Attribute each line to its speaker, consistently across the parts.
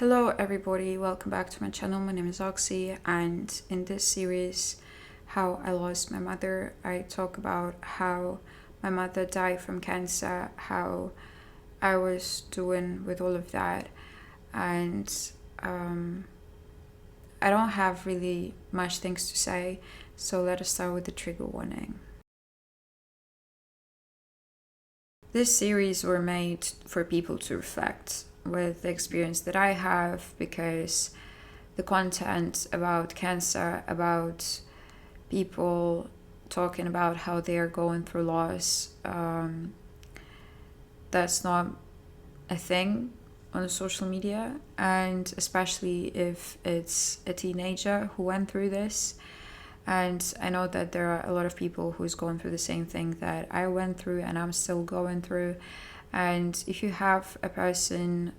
Speaker 1: Hello everybody, welcome back to my channel. My name is Oxy, and in this series, How I Lost My Mother, I talk about how my mother died from cancer, how I was doing with all of that, and I don't have really much things to say, so let us start with the trigger warning. This series were made for people to reflect with the experience that I have, because the content about cancer, about people talking about how they are going through loss, that's not a thing on social media, and especially if it's a teenager who went through this. And I know that there are a lot of people who's going through the same thing that I went through and I'm still going through. And if you have a person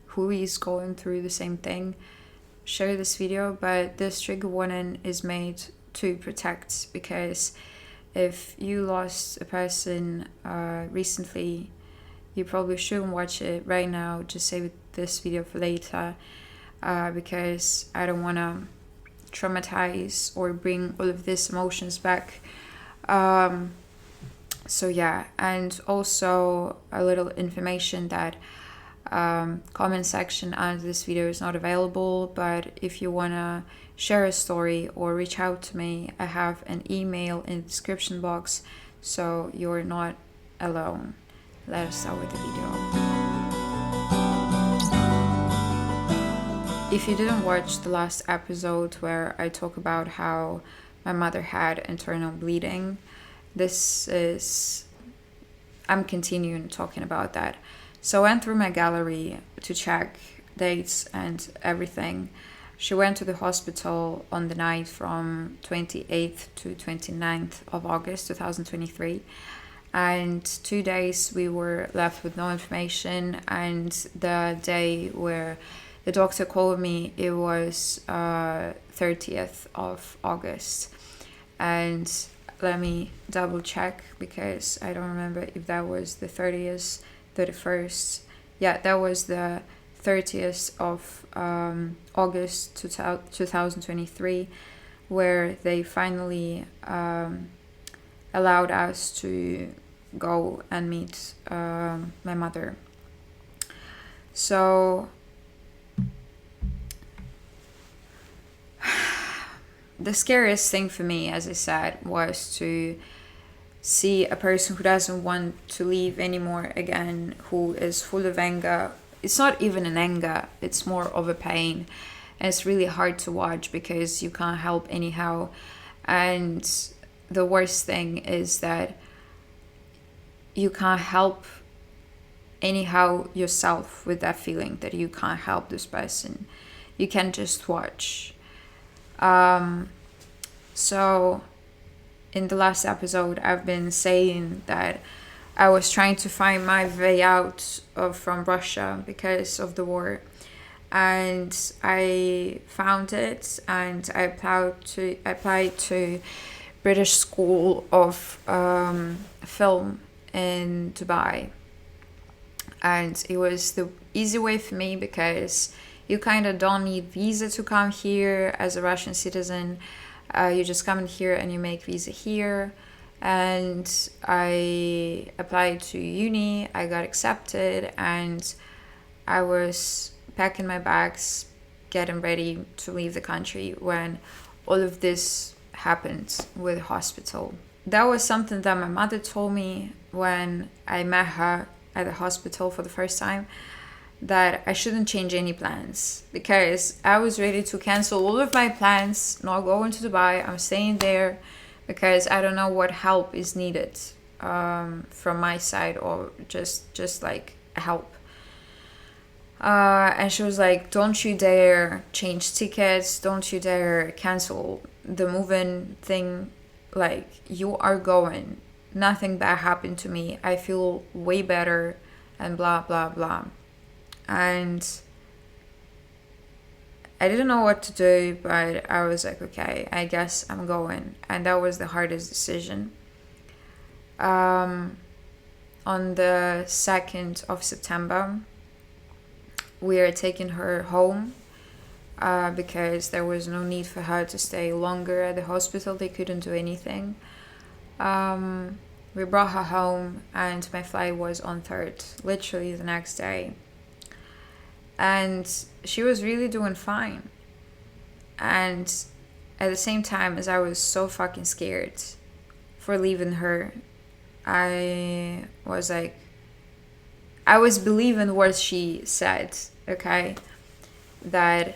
Speaker 1: who is going through the same thing, share this video. But this trigger warning is made to protect, because if you lost a person recently, you probably shouldn't watch it right now. Just save this video for later, because I don't want to traumatize or bring all of these emotions back. So yeah, and also a little information that comment section under this video is not available, but if you want to share a story or reach out to me, I have an email in the description box, so you're not alone. Let us start with the video. If you didn't watch the last episode where I talk about how my mother had internal bleeding, I'm continuing talking about that. So I went through my gallery to check dates and everything. She went to the hospital on the night from 28th to 29th of August 2023. And 2 days we were left with no information, and the day where the doctor called me, it was 30th of August. And let me double check, because I don't remember if that was the 30th, 31st. Yeah, that was the 30th of August 2023, where they finally allowed us to go and meet my mother. So the scariest thing for me, as I said, was to see a person who doesn't want to leave anymore again, who is full of anger. It's not even an anger, it's more of a pain. And it's really hard to watch because you can't help anyhow. And the worst thing is that you can't help anyhow yourself with that feeling that you can't help this person. You can just watch. So in the last episode, I've been saying that I was trying to find my way out from Russia because of the war, and I found it, and I applied to British School of Film in Dubai. And it was the easy way for me, because you kind of don't need visa to come here as a Russian citizen. You just come in here and you make visa here. And I applied to uni, I got accepted, and I was packing my bags, getting ready to leave the country when all of this happened with the hospital. That was something that my mother told me when I met her at the hospital for the first time, that I shouldn't change any plans, because I was ready to cancel all of my plans, not going to Dubai. I'm staying there because I don't know what help is needed from my side, or just like help. And she was like, don't you dare change tickets, don't you dare cancel the moving thing, like, you are going, nothing bad happened to me, I feel way better, and blah blah blah. And I didn't know what to do, but I was like, okay, I guess I'm going. And that was the hardest decision. On the 2nd of September, we are taking her home because there was no need for her to stay longer at the hospital. They couldn't do anything. We brought her home, and my flight was on 3rd, literally the next day. And she was really doing fine. And at the same time, as I was so fucking scared for leaving her, I was like, I was believing what she said, okay? That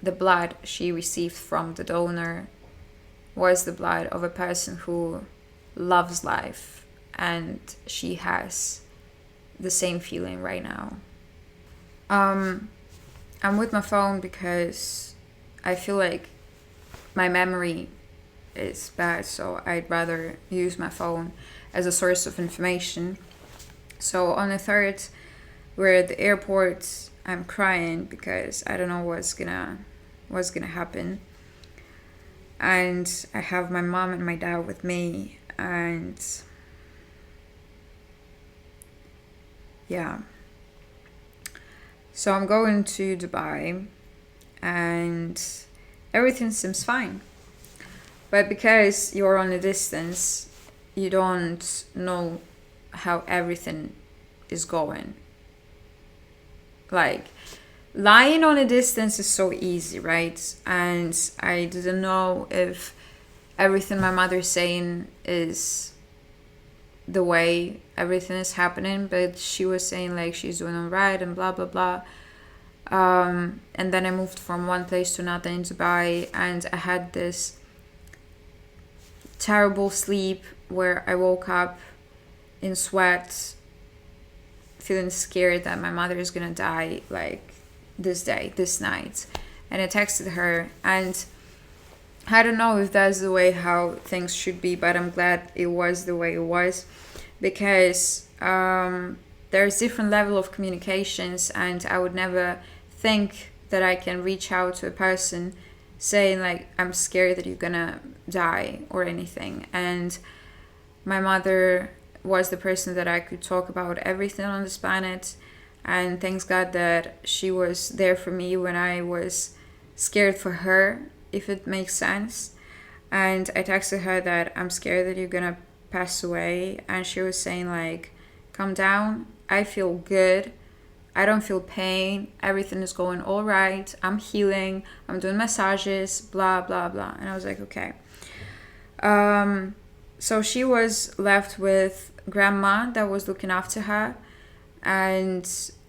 Speaker 1: the blood she received from the donor was the blood of a person who loves life, and she has the same feeling right now. I'm with my phone because I feel like my memory is bad, so I'd rather use my phone as a source of information. So on the 3rd, we're at the airport. I'm crying because I don't know what's gonna happen. And I have my mom and my dad with me, and yeah. So I'm going to Dubai, and everything seems fine. But because you're on a distance, you don't know how everything is going. Like, lying on a distance is so easy, right? And I didn't know if everything my mother's saying is the way everything is happening, but she was saying like she's doing all right and blah blah blah. And then I moved from one place to another in Dubai, and I had this terrible sleep where I woke up in sweat, feeling scared that my mother is gonna die like this night. And I texted her, and I don't know if that's the way how things should be, but I'm glad it was the way it was, because there's different level of communications, and I would never think that I can reach out to a person saying like, I'm scared that you're gonna die or anything. And my mother was the person that I could talk about everything on this planet, and thanks God that she was there for me when I was scared for her, if it makes sense. And I texted her that I'm scared that you're gonna pass away, and she was saying like, calm down, I feel good, I don't feel pain, everything is going all right, I'm healing, I'm doing massages, blah blah blah. And I was like, okay. So she was left with grandma that was looking after her, and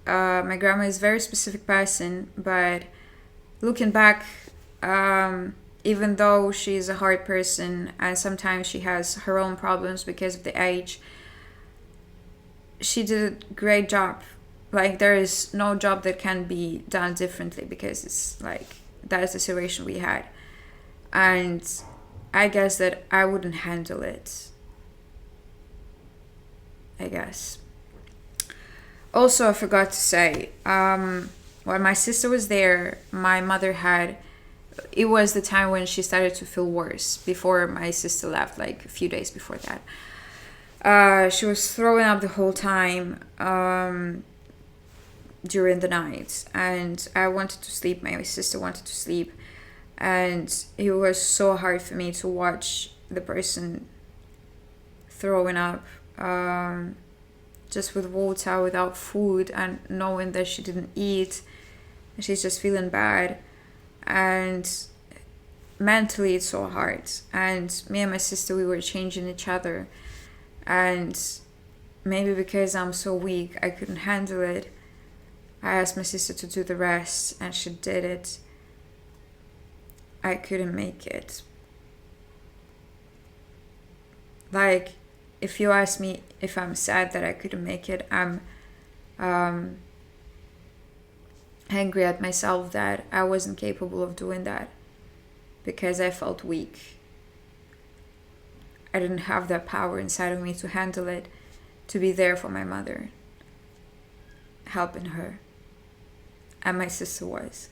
Speaker 1: my grandma is a very specific person, but looking back, even though she's a hard person and sometimes she has her own problems because of the age, she did a great job. Like, there is no job that can be done differently, because it's like, that is the situation we had. And I guess that I wouldn't handle it, I guess. Also, I forgot to say, when my sister was there, my mother had, it was the time when she started to feel worse, before my sister left, like a few days before that. She was throwing up the whole time during the night, and I wanted to sleep, my sister wanted to sleep, and it was so hard for me to watch the person throwing up, just with water, without food, and knowing that she didn't eat, and she's just feeling bad. And mentally it's so hard. And me and my sister, we were changing each other, and maybe because I'm so weak, I couldn't handle it. I asked my sister to do the rest, and she did it. I couldn't make it. Like, if you ask me if I'm sad that I couldn't make it, I'm angry at myself that I wasn't capable of doing that, because I felt weak. I didn't have that power inside of me to handle it, to be there for my mother, helping her. And my sister was.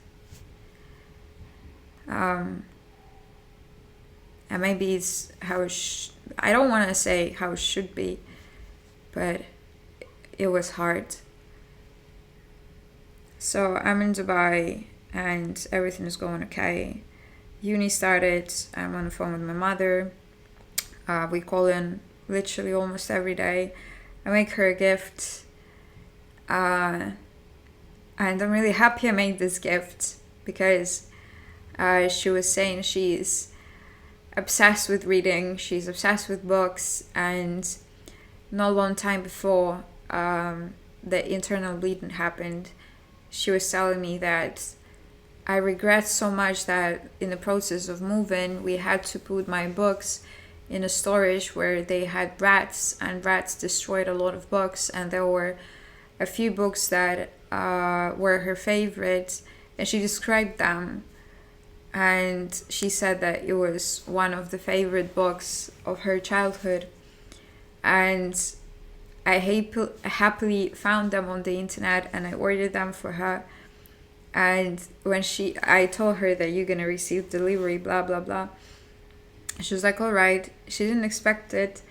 Speaker 1: And maybe it's how I don't want to say how it should be, but it was hard. So I'm in Dubai and everything is going okay. Uni started, I'm on the phone with my mother. We call in literally almost every day. I make her a gift. And I'm really happy I made this gift because she was saying she's obsessed with reading, she's obsessed with books, and not a long time before the internal bleeding happened, she was telling me that I regret so much that in the process of moving, we had to put my books in a storage where they had rats, and rats destroyed a lot of books, and there were a few books that were her favorites, and she described them, and she said that it was one of the favorite books of her childhood. And I happily found them on the internet, and I ordered them for her. And when I told her that you're gonna receive delivery, blah blah blah, she was like, all right. She didn't expect it.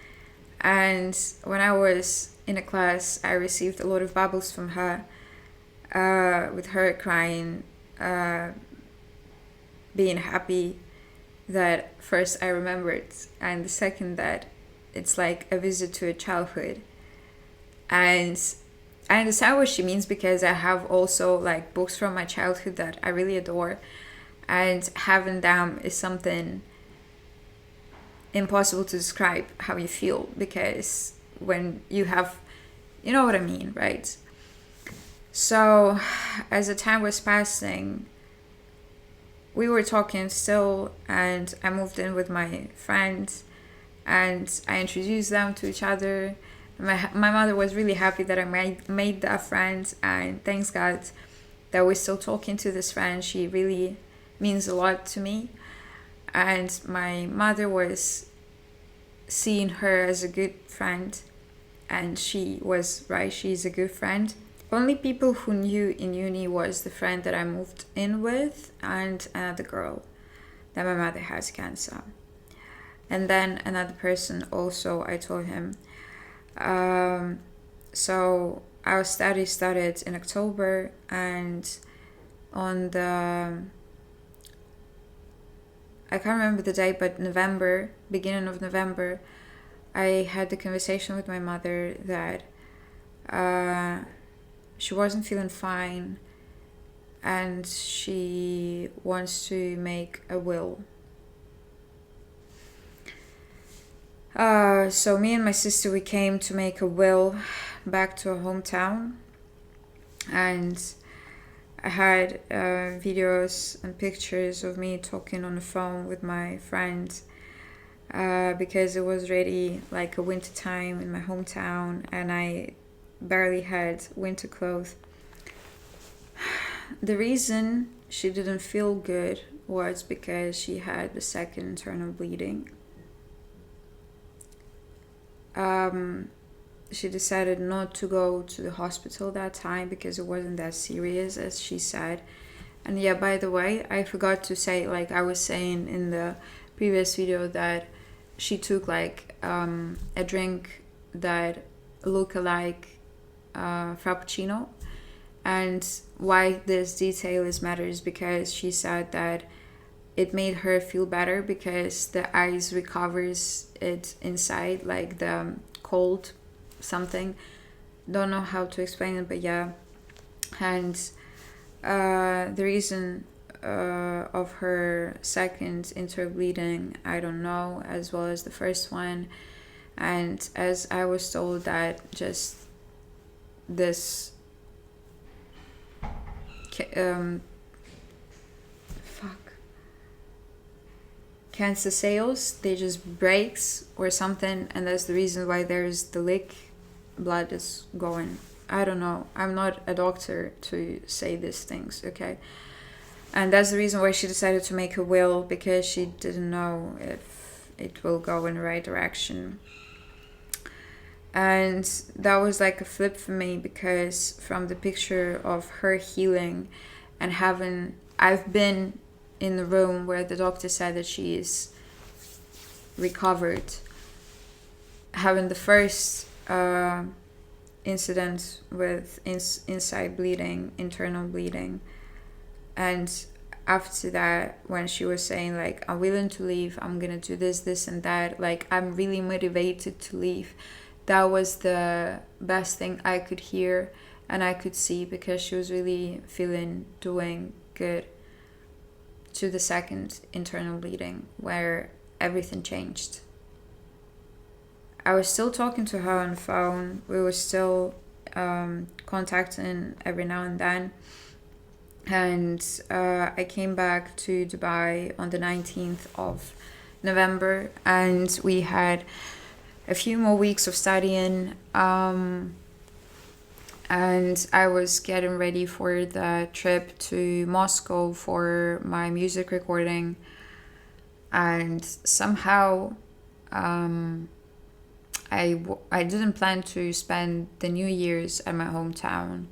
Speaker 1: And when I was in a class, I received a lot of bubbles from her, with her crying, being happy that first I remembered, and the second that it's like a visit to a childhood. And I understand what she means, because I have also like books from my childhood that I really adore, and having them is something impossible to describe how you feel, because when you have, you know what I mean, right? So as the time was passing, we were talking still, and I moved in with my friends, and I introduced them to each other. My mother was really happy that I made that friend, and thanks God that we're still talking to this friend. She really means a lot to me. And my mother was seeing her as a good friend, and she was right, she's a good friend. Only people who knew in uni was the friend that I moved in with, and another girl that my mother has cancer. And then another person also, I told him. So our study started in October, and on the, I can't remember the date, but November, beginning of November, I had the conversation with my mother that she wasn't feeling fine, and she wants to make a will. So me and my sister, we came to make a will back to our hometown, and I had videos and pictures of me talking on the phone with my friend, because it was already like a winter time in my hometown, and I barely had winter clothes. The reason she didn't feel good was because she had the second internal bleeding. She decided not to go to the hospital that time because it wasn't that serious as she said. And yeah, by the way, I forgot to say, like I was saying in the previous video, that she took like a drink that looked like frappuccino. And why this detail is matters, because she said that it made her feel better because the ice recovers it inside, like the cold something. Don't know how to explain it, but yeah. And the reason of her second interbleeding, I don't know, as well as the first one. And as I was told that just this cancer cells, they just breaks or something, and that's the reason why there's the leak, blood is going. I don't know, I'm not a doctor to say these things, okay? And that's the reason why she decided to make a will, because she didn't know if it will go in the right direction. And that was like a flip for me, because from the picture of her healing and having, I've been in the room where the doctor said that she is recovered, having the first incident with inside bleeding, internal bleeding. And after that, when she was saying like, I'm willing to leave, I'm gonna do this and that, like I'm really motivated to leave, that was the best thing I could hear and I could see, because she was really doing good, to the second internal bleeding where everything changed. I was still talking to her on the phone. We were still contacting every now and then. And I came back to Dubai on the 19th of November, and we had a few more weeks of studying. And I was getting ready for the trip to Moscow for my music recording. And somehow I didn't plan to spend the New Year's at my hometown.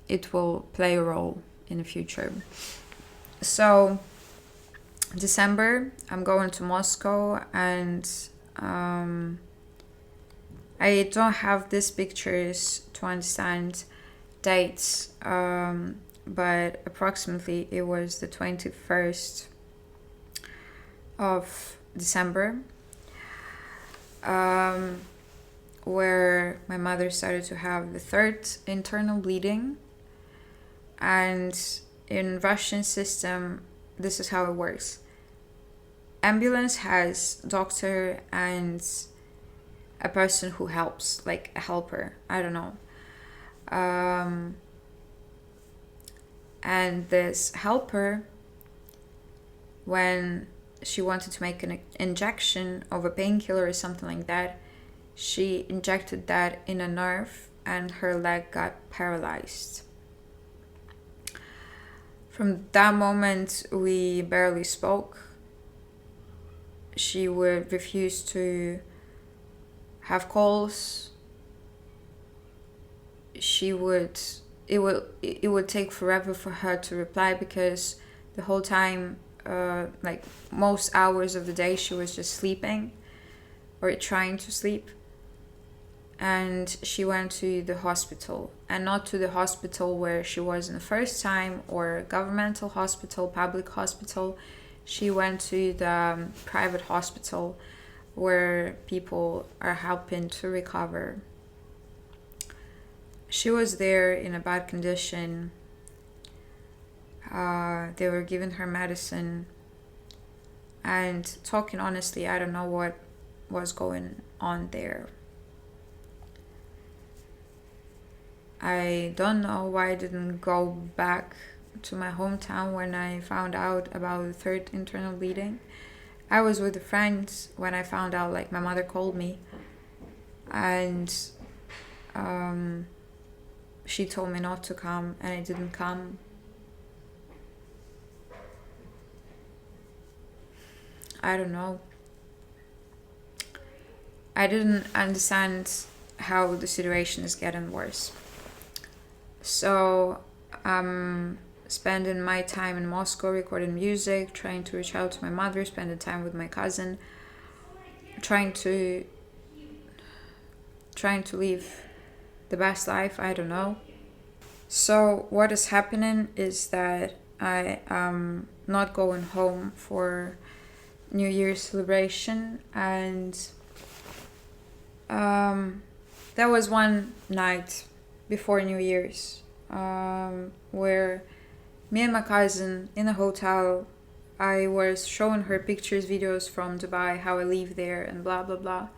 Speaker 1: It will play a role in the future. So December, I'm going to Moscow, and I don't have these pictures to understand dates, but approximately it was the 21st of December, where my mother started to have the third internal bleeding. And in Russian system, this is how it works. Ambulance has doctor and a person who helps, like a helper, I don't know. And this helper, when she wanted to make an injection of a painkiller or something like that, she injected that in a nerve and her leg got paralyzed. From that moment, we barely spoke. She would refuse to have calls. It would take forever for her to reply, because the whole time, like most hours of the day, she was just sleeping or trying to sleep. And she went to the hospital, and not to the hospital where she was in the first time, or governmental hospital, public hospital. She went to the private hospital where people are helping to recover. She was there in a bad condition. They were giving her medicine, and talking honestly, I don't know what was going on there. I don't know why I didn't go back to my hometown when I found out about the third internal bleeding. I was with a friend when I found out, like my mother called me, and she told me not to come, and I didn't come. I don't know. I didn't understand how the situation is getting worse. So I'm spending my time in Moscow recording music, trying to reach out to my mother, spending time with my cousin, trying to live the best life, I don't know. So what is happening is that I am not going home for New Year's celebration, and there was one night before New Year's, where me and my cousin in a hotel, I was showing her pictures, videos from Dubai, how I live there and blah blah blah.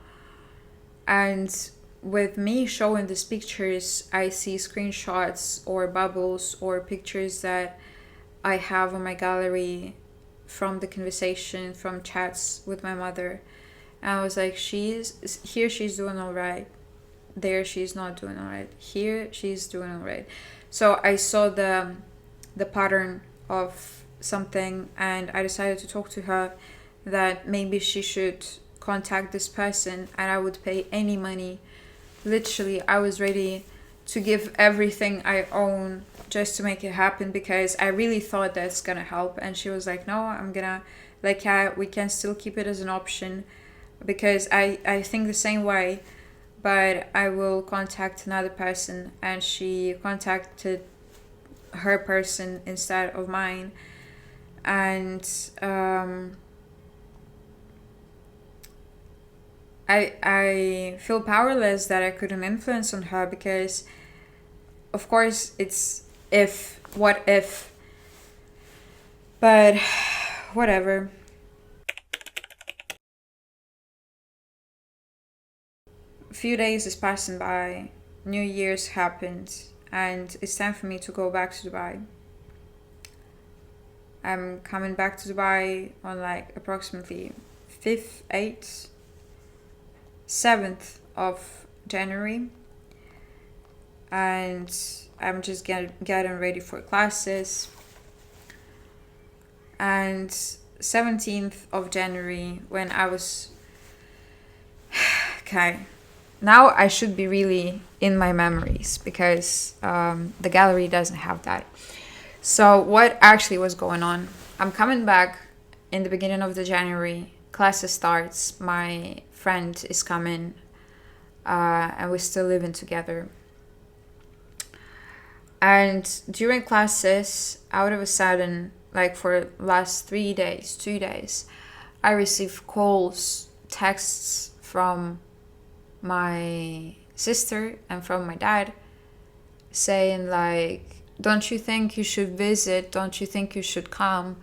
Speaker 1: And with me showing these pictures, I see screenshots or bubbles or pictures that I have on my gallery from the conversation, from chats with my mother. And I was like, she's doing all right. There she's not doing all right. Here she's doing all right. So I saw the pattern of something, and I decided to talk to her that maybe she should contact this person, and I would pay any money. Literally, I was ready to give everything I own just to make it happen, because I really thought that's gonna help. And she was like, no, I'm gonna, yeah, we can still keep it as an option, because I think the same way but I will contact another person, and she contacted her person instead of mine. And I feel powerless that I couldn't influence on her, because of course it's what if, but whatever. A few days is passing by, New Year's happened, and it's time for me to go back to Dubai. I'm coming back to Dubai on like approximately 5th, 8th, 7th of January, and I'm just getting ready for classes. And 17th of January, when I was okay, now I should be really in my memories, because the gallery doesn't have that. So what actually was going on? I'm coming back in the beginning of the January. Classes starts. My friend is coming, and we're still living together. And during classes, out of a sudden, like for last 3 days, 2 days, I received calls, texts from my sister and from my dad, saying like, don't you think you should visit? Don't you think you should come?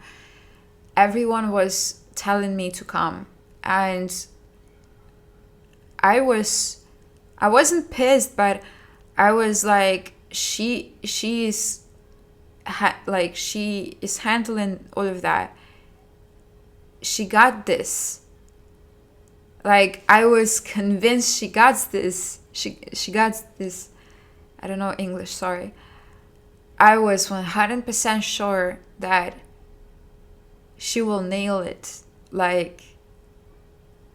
Speaker 1: Everyone was telling me to come. And I wasn't pissed, but I was like, she is handling all of that. She got this. Like, I was convinced she got this. She got this. I don't know English, sorry. I was 100% sure that she will nail it. Like,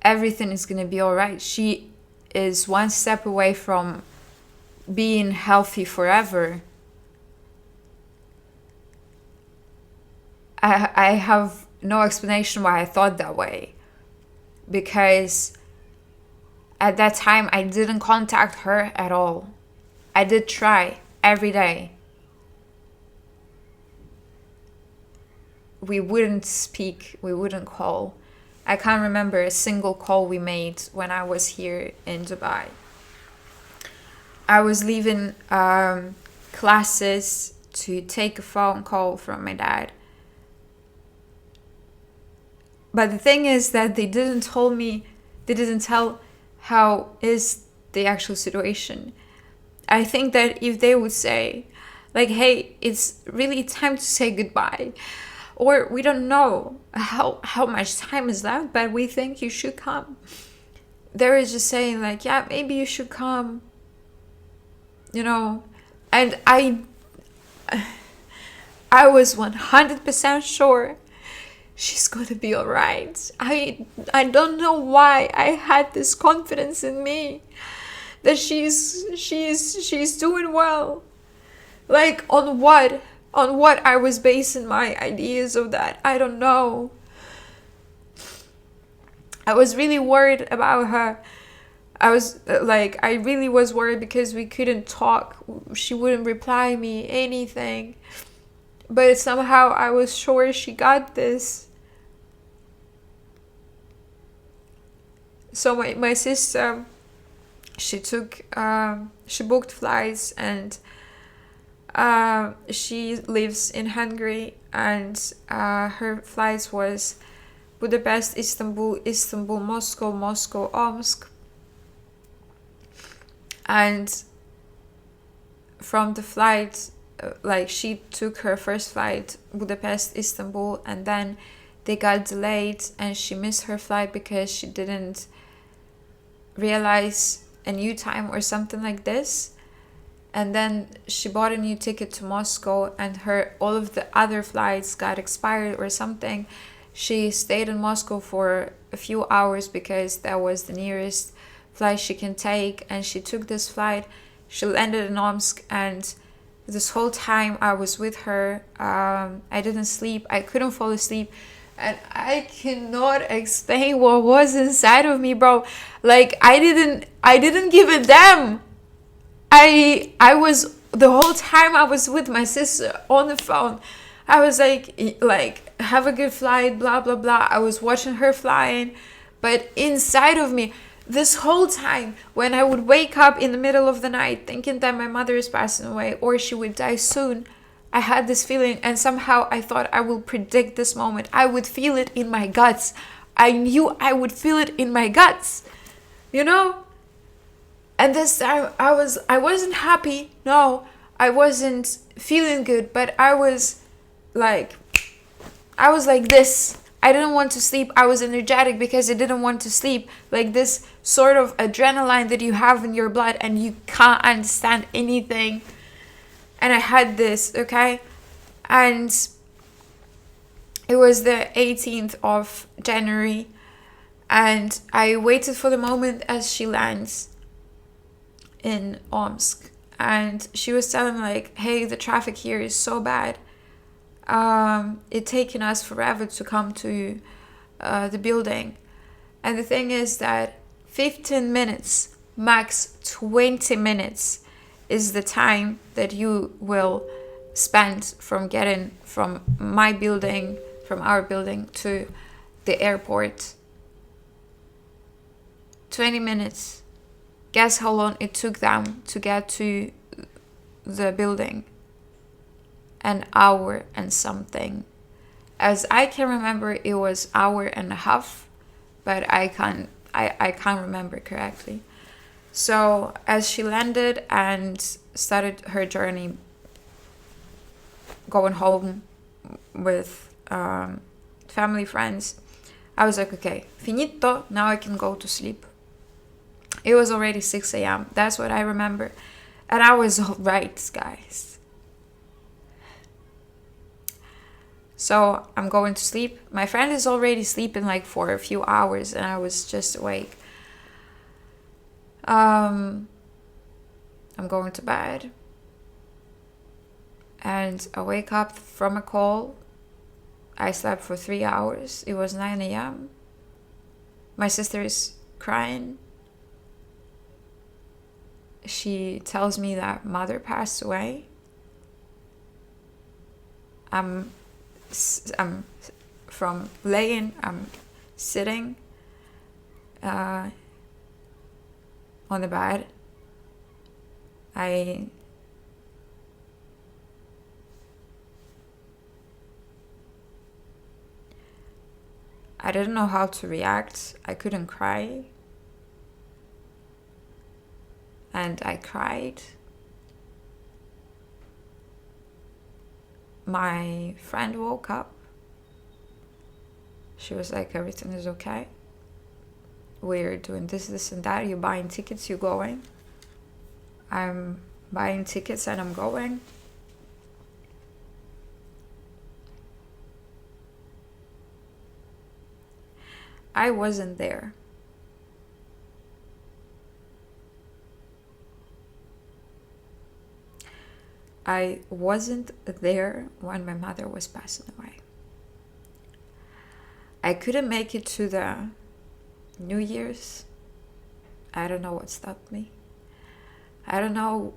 Speaker 1: everything is gonna be alright. She is one step away from being healthy forever. I have no explanation why I thought that way, because at that time I didn't contact her at all. I did try every day. We wouldn't speak, we wouldn't call. I can't remember a single call we made when I was here in Dubai. I was leaving classes to take a phone call from my dad. But the thing is that they didn't tell how is the actual situation. I think that if they would say, like, hey, it's really time to say goodbye, or we don't know how much time is left, but we think you should come. They were just saying like, yeah, maybe you should come. You know, and I was 100% sure she's gonna be alright. I don't know why I had this confidence in me that she's doing well. Like, on what I was basing my ideas of that, I don't know. I was really worried about her. I really was worried because we couldn't talk. She wouldn't reply me anything. But somehow I was sure she got this. So my sister, she booked flights, and she lives in Hungary, and her flights was Budapest, Istanbul, Moscow, Omsk. And from the flight, she took her first flight, Budapest, Istanbul, and then they got delayed, and she missed her flight because she didn't realize a new time or something like this. And then she bought a new ticket to Moscow, and all of the other flights got expired or something. She stayed in Moscow for a few hours because that was the nearest flight she can take, and she took this flight. She landed in Omsk, and this whole time I was with her. I didn't sleep. I couldn't fall asleep. And I cannot explain what was inside of me, bro. Like I didn't give a damn. I was, the whole time I was with my sister on the phone, I was like have a good flight, blah blah blah. I was watching her flying, but inside of me, this whole time, when I would wake up in the middle of the night thinking that my mother is passing away or she would die soon, I had this feeling, and somehow I thought I will predict this moment. I would feel it in my guts. I knew I would feel it in my guts, you know? And this time I wasn't happy. No, I wasn't feeling good, but like I was like this. I didn't want to sleep. I was energetic because I didn't want to sleep. Like this sort of adrenaline that you have in your blood and you can't understand anything. And I had this, okay? And it was the 18th of January. And I waited for the moment as she lands in Omsk. And she was telling me like, hey, the traffic here is so bad. It taken us forever to come to the building. And the thing is that 15 minutes, max 20 minutes is the time that you will spend from getting from my building, from our building to the airport. 20 minutes. Guess how long it took them to get to the building? An hour and something. As I can remember, it was hour and a half, but I can't remember correctly. So as she landed and started her journey going home with family, friends, I was like, okay, finito, now I can go to sleep. It was already 6 a.m. That's what I remember. And I was all right, guys. So I'm going to sleep. My friend is already sleeping like for a few hours and I was just awake. I'm going to bed. And I wake up from a call. I slept for 3 hours. It was 9 a.m. My sister is crying. She tells me that mother passed away. I'm from laying, I'm sitting on the bed. I didn't know how to react. I couldn't cry. And I cried. My friend woke up. She was like, everything is okay. We're doing this, and that. You're buying tickets, you're going. I'm buying tickets and I'm going. I wasn't there. I wasn't there when my mother was passing away. I couldn't make it to the New Year's. I don't know what stopped me. I don't know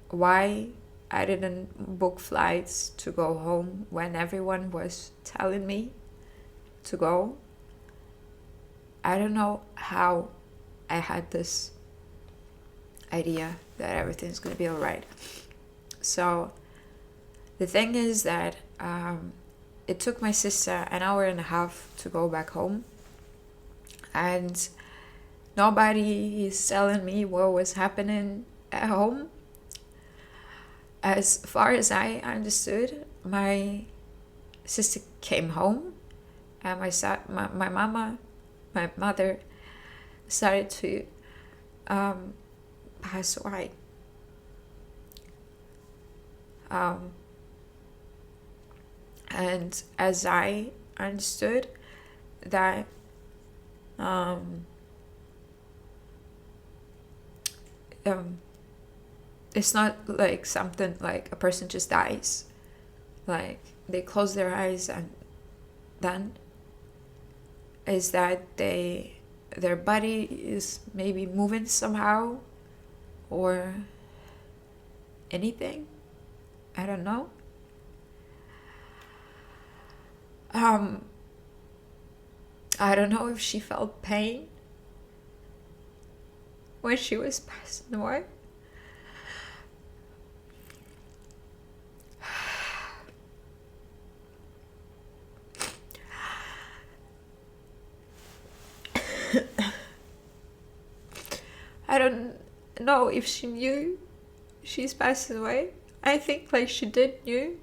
Speaker 1: why I didn't book flights to go home when everyone was telling me to go. I don't know how I had this idea that everything's gonna be alright. So the thing is that it took my sister an hour and a half to go back home, and nobody is telling me what was happening at home. As far as I understood, my sister came home and my mother started to pass away. And as I understood that it's not like something like a person just dies, like they close their eyes and then is that their body is maybe moving somehow or anything. I don't know. I don't know if she felt pain when she was passing away. I don't know if she knew she's passing away. I think like she did knew.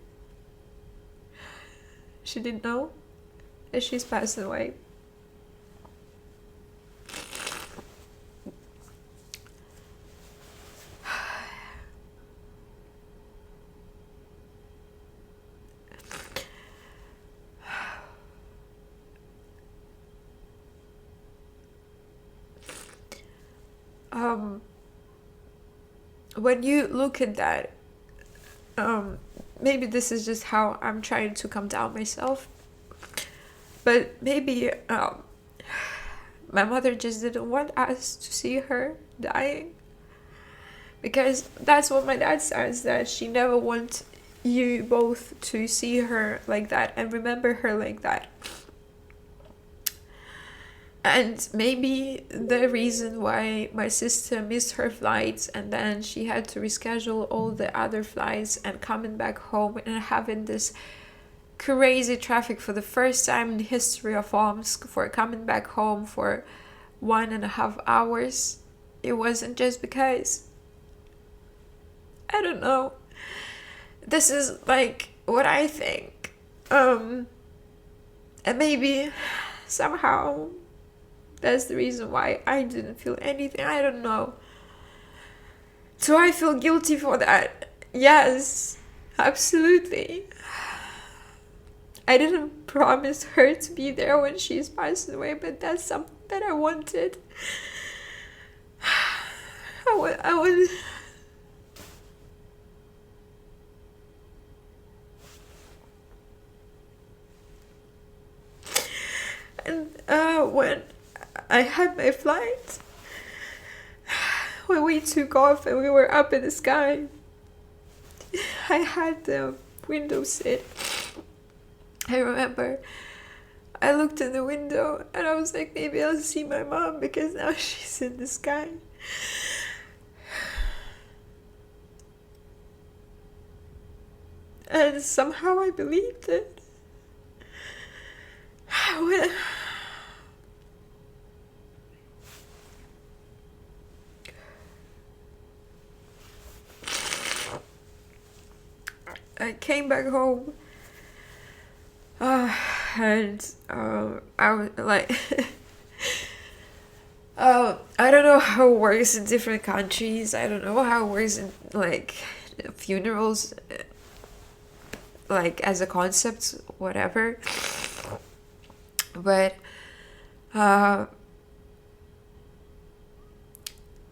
Speaker 1: She didn't know that she's passing away. When you look at that, maybe this is just how I'm trying to calm down myself, but maybe my mother just didn't want us to see her dying, because that's what my dad says, that she never wants you both to see her like that and remember her like that. And maybe the reason why my sister missed her flights and then she had to reschedule all the other flights and coming back home and having this crazy traffic for the first time in the history of Omsk for coming back home for 1.5 hours, it wasn't just because, I don't know, this is like what I think, and maybe somehow that's the reason why I didn't feel anything. I don't know. Do I feel guilty for that? Yes, absolutely. I didn't promise her to be there when she's passed away, but that's something that I wanted. I would. And when I had my flight, when we took off and we were up in the sky, I had the window seat. I remember I looked in the window and I was like, maybe I'll see my mom because now she's in the sky. And somehow I believed it. When I came back home, and I was like, I don't know how it works in different countries. I don't know how it works in like funerals, like as a concept, whatever. But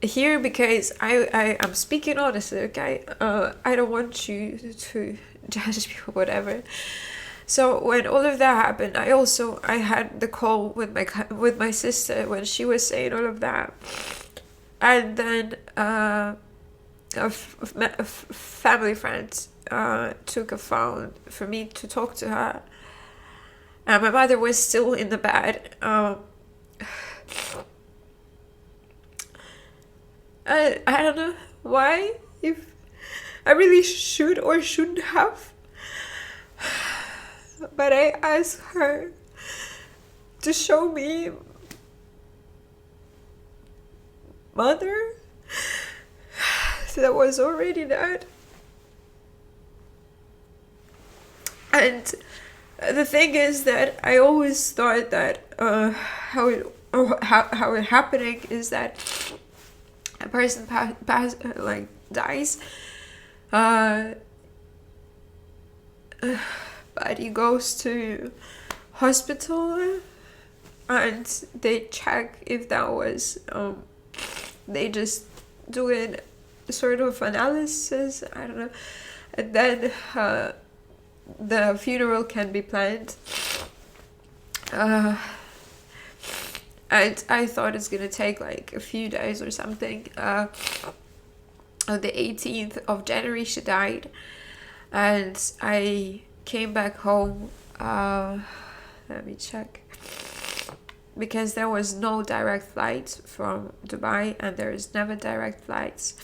Speaker 1: here, because I'm speaking honestly, okay, I don't want you to judge me or whatever. So when all of that happened, I had the call with my sister when she was saying all of that, and then a family friend took a phone for me to talk to her, and my mother was still in the bed. I don't know why, if I really should or shouldn't have, but I asked her to show me mother that was already dead. And the thing is that I always thought that how it happening is that a person dies, but he goes to hospital and they check if that was they just do it sort of analysis, I don't know, and then the funeral can be planned. Uh, I thought it's gonna take like a few days or something. On the 18th of January, she died, and I came back home. Let me check. Because there was no direct flight from Dubai, and there is never direct flights.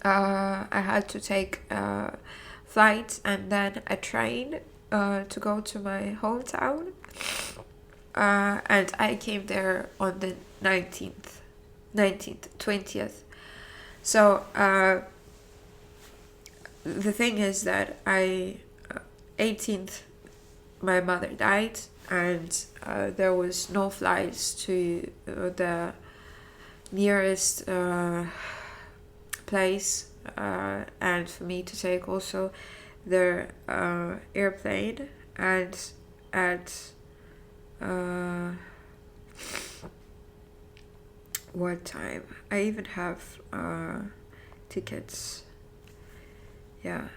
Speaker 1: I had to take a flight and then a train to go to my hometown. And I came there on the 19th, 20th. So the thing is that 18th, my mother died, and there was no flights to the nearest place, and for me to take also the airplane. And at what time? I even have tickets. Yeah.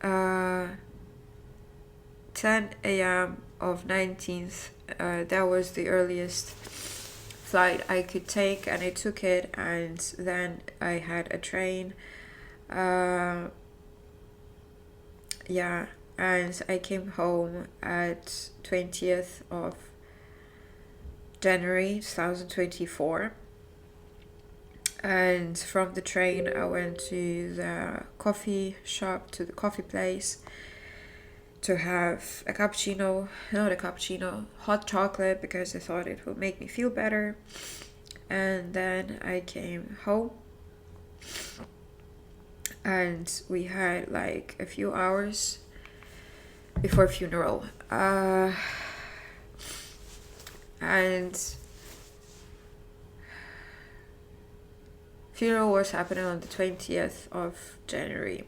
Speaker 1: 10 a.m. of 19th. That was the earliest flight I could take, and I took it, and then I had a train. Yeah, and I came home at 20th of January 2024. And from the train I went to the coffee shop, to the coffee place, to have a cappuccino, not a cappuccino, hot chocolate, because I thought it would make me feel better. And then I came home, and we had like a few hours before funeral. And funeral was happening on the 20th of January.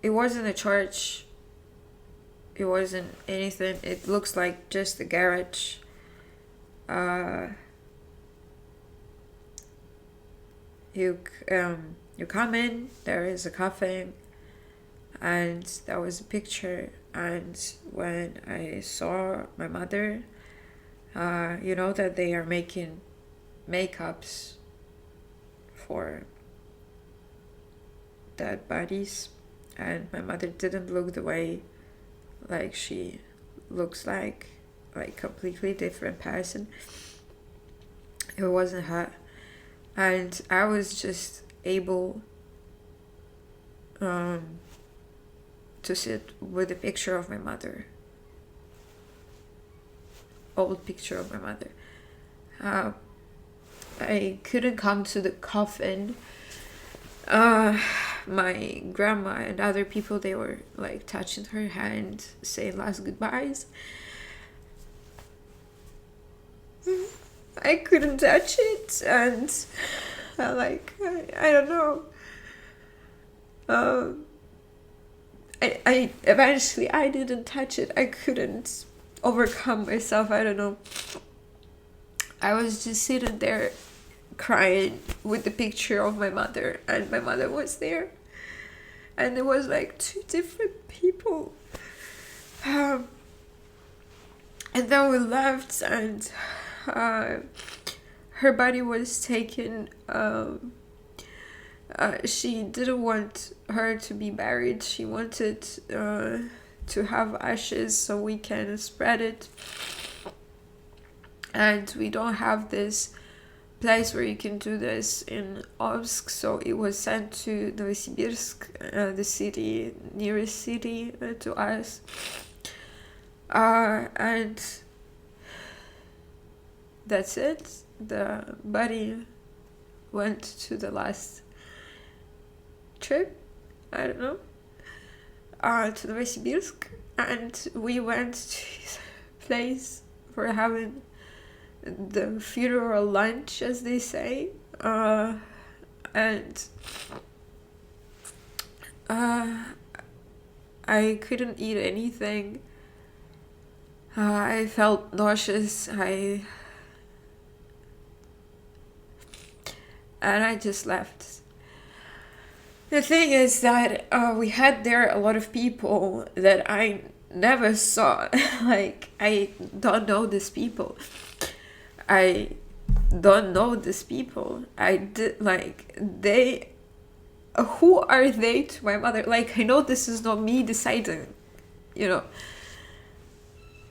Speaker 1: It wasn't a church. It wasn't anything. It looks like just a garage. You come in. There is a coffin, and there was a picture. And when I saw my mother, you know that they are making makeups for dead bodies, and my mother didn't look the way like she looks like completely different person. It wasn't her, and I was just able to sit with a picture of my mother, old picture of my mother. I couldn't come to the coffin. My grandma and other people, they were like touching her hand, saying last goodbyes. I couldn't touch it, and I don't know. I eventually I didn't touch it. I couldn't overcome myself. I don't know. I was just sitting there crying with the picture of my mother, and my mother was there, and it was like two different people. And then we left, and her body was taken. She didn't want her to be buried. She wanted to have ashes so we can spread it. And we don't have this place where you can do this in Omsk, so it was sent to Novosibirsk, the city, nearest city to us. And that's it. The body went to the last trip, I don't know, to Novosibirsk, and we went to his place for having the funeral lunch, as they say, and I couldn't eat anything. I felt nauseous. And I just left. The thing is that we had there a lot of people that I never saw. Like, I don't know these people. I don't know these people. I did, like, they. Who are they to my mother? Like, I know this is not me deciding, you know.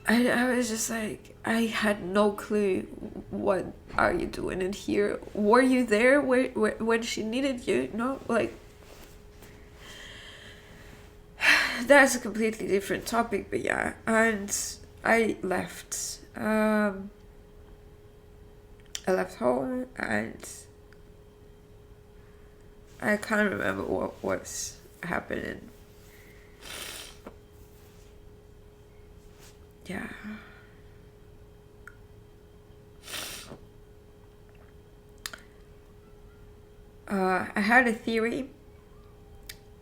Speaker 1: I was just like, I had no clue. What are you doing in here? Were you there when she needed you? No, like, that's a completely different topic, but yeah. And I left. I left home, and I can't remember what was happening. Yeah. I had a theory,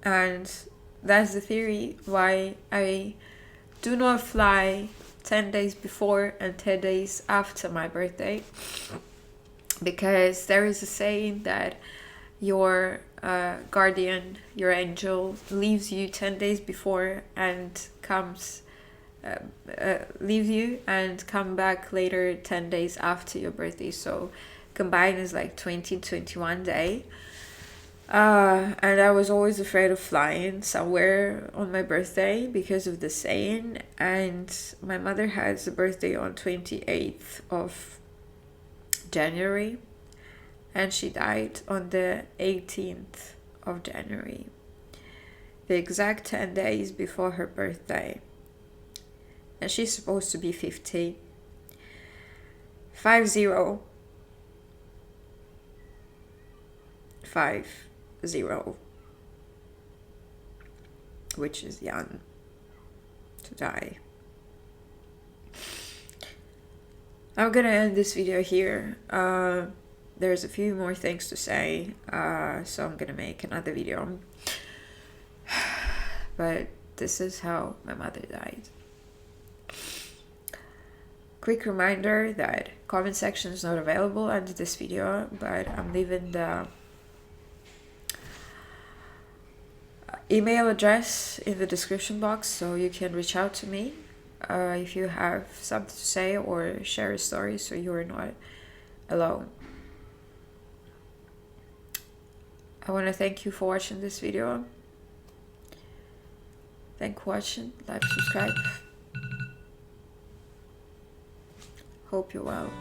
Speaker 1: and that's the theory why I do not fly 10 days before and 10 days after my birthday. Because there is a saying that your guardian, your angel, leaves you 10 days before and comes leave you and come back later 10 days after your birthday. So combined is like 21 day. And I was always afraid of flying somewhere on my birthday because of the saying. And my mother has a birthday on 28th of January, and she died on the 18th of January, the exact 10 days before her birthday. And she's supposed to be 50. 50. 50. Which is young to die. I'm gonna end this video here. There's a few more things to say, so I'm gonna make another video. But this is how my mother died. Quick reminder that comment section is not available under this video, but I'm leaving the email address in the description box, so you can reach out to me if you have something to say or share a story, so you're not alone. I want to thank you for watching this video. Thank you for watching. Like, subscribe. Hope you're well.